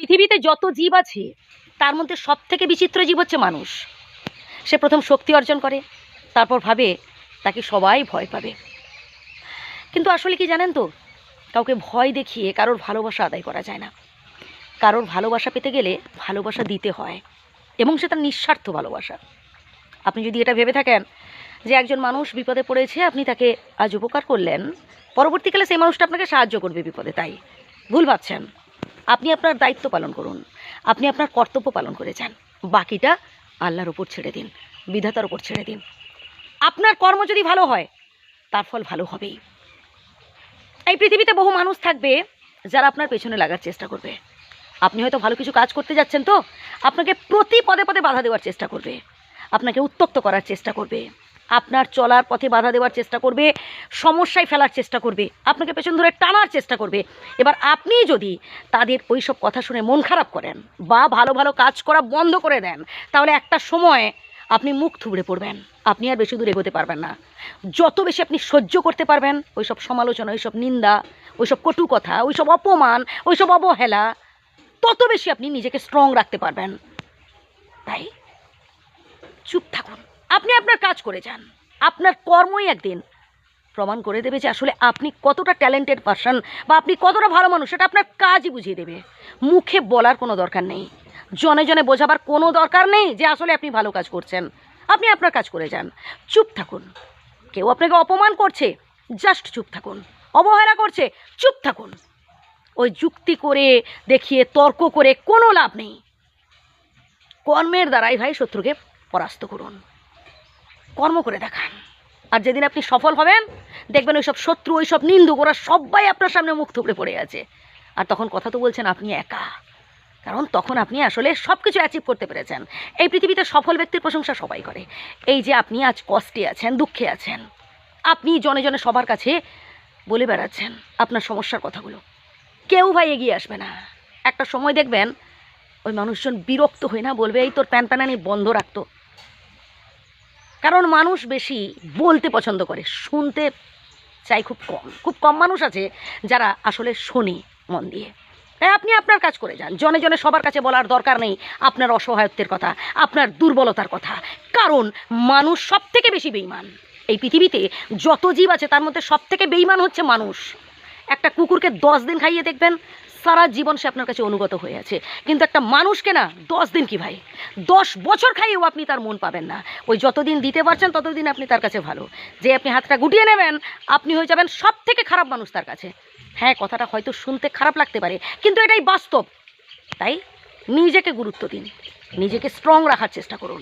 পৃথিবীতে যত জীব আছে তার মধ্যে সবথেকে বিচিত্র জীব হচ্ছে মানুষ। সে প্রথম শক্তি অর্জন করে, তারপর ভাবে তাকে সবাই ভয় পাবে। কিন্তু আসলে কি জানেন তো, কাউকে ভয় দেখিয়ে কারোর ভালোবাসা আদায় করা যায় না। কারোর ভালোবাসা পেতে গেলে ভালোবাসা দিতে হয়, এবং সেটা নিঃস্বার্থ ভালোবাসা। আপনি যদি এটা ভেবে থাকেন যে একজন মানুষ বিপদে পড়েছে, আপনি তাকে আজ উপকার করলেন, পরবর্তীকালে সেই মানুষটা আপনাকে সাহায্য করবে বিপদে, তাই ভুল ভাবছেন। আপনি আপনার দায়িত্ব পালন করুন, আপনি আপনার কর্তব্য পালন করে যান, বাকিটা আল্লাহর ওপর ছেড়ে দিন, বিধাতার ওপর ছেড়ে দিন। আপনার কর্ম যদি ভালো হয় তার ফল ভালো হবেই। এই পৃথিবীতে বহু মানুষ থাকবে যারা আপনার পেছনে লাগার চেষ্টা করবে। আপনি হয়তো ভালো কিছু কাজ করতে যাচ্ছেন, তো আপনাকে প্রতি পদে পদে বাধা দেওয়ার চেষ্টা করবে, আপনাকে উত্ত্যক্ত করার চেষ্টা করবে, আপনার চলার পথে বাধা দেওয়ার চেষ্টা করবে, সমস্যায় ফেলার চেষ্টা করবে, আপনাকে পেছন ধরে টানার চেষ্টা করবে। এবার আপনি যদি তাদের ওই সব কথা শুনে মন খারাপ করেন বা ভালো ভালো কাজ করা বন্ধ করে দেন, তাহলে একটা সময় আপনি মুখ থুবড়ে পড়বেন, আপনি আর বেশি দূর এগোতে পারবেন না। যত বেশি আপনি সহ্য করতে পারবেন ওই সব সমালোচনা, ওই সব নিন্দা, ওই সব কটু কথা, ওই সব অপমান, ওই সব অবহেলা, তত বেশি আপনি নিজেকে স্ট্রং রাখতে পারবেন। তাই চুপ থাকুন, আপনি আপনার কাজ করে যান। আপনার কর্মই একদিন প্রমাণ করে দেবে যে আসলে আপনি কতটা ট্যালেন্টেড পারসন বা আপনি কতটা ভালো মানুষ, সেটা আপনার কাজই বুঝিয়ে দেবে। মুখে বলার কোনো দরকার নেই, জনে জনে বোঝাবার কোনো দরকার নেই যে আসলে আপনি ভালো কাজ করছেন। আপনি আপনার কাজ করে যান, চুপ থাকুন। কেউ আপনাকে অপমান করছে, জাস্ট চুপ থাকুন। অবহেলা করছে, চুপ থাকুন। ওই যুক্তি করে দেখিয়ে তর্ক করে কোনো লাভ নেই। কর্মের দ্বারাই ভাই শত্রুকে পরাস্ত করুন, কর্ম করে দেখান। আর যেদিন আপনি সফল হবেন, দেখবেন ওই সব শত্রু, ওই সব নিন্দুক, ওরা সবাই আপনার সামনে মুখ থুবড়ে পড়ে আছে। আর তখন কথা তো বলছেন আপনি একা, কারণ তখন আপনি আসলে সব কিছু অ্যাচিভ করতে পেরেছেন। এই পৃথিবীতে সফল ব্যক্তির প্রশংসা সবাই করে। এই যে আপনি আজ কষ্টে আছেন, দুঃখে আছেন, আপনি জনে জনে সবার কাছে বলে বেড়াচ্ছেন আপনার সমস্যার কথাগুলো, কেউ ভাই এগিয়ে আসবে না। একটা সময় দেখবেন ওই মানুষজন বিরক্ত হয়ে না বলবে, এই তোর প্যানপ্যানানি বন্ধ রাখতো। কারণ মানুষ বেশি বলতে পছন্দ করে, শুনতে চাই খুব কম। খুব কম মানুষ আছে যারা আসলে শোনে মন দিয়ে। তাই আপনি আপনার কাজ করে যান, জনে জনে সবার কাছে বলার দরকার নেই আপনার অসহায়ত্বের কথা, আপনার দুর্বলতার কথা। কারণ মানুষ সব থেকে বেশি বেঈমান। এই পৃথিবীতে যত জীব আছে তার মধ্যে সব থেকে বেঈমান হচ্ছে মানুষ। একটা কুকুরকে 10 দিন খাইয়ে দেখবেন সারা জীবন সে আপনার কাছে অনুগত হয়ে আছে, কিন্তু একটা মানুষকে না 10 দিন কি ভাই, 10 বছর খাইয়েও আপনি তার মন পাবেন না। ওই যতদিন দিতে পারছেন ততদিন আপনি তার কাছে ভালো। যে আপনি হাতটা গুটিয়ে নেবেন, আপনি হয়ে যাবেন সব থেকে খারাপ মানুষ তার কাছে। হ্যাঁ, কথাটা হয়তো শুনতে খারাপ লাগতে পারে, কিন্তু এটাই বাস্তব। তাই নিজেকে গুরুত্ব দিন, নিজেকে স্ট্রং রাখার চেষ্টা করুন।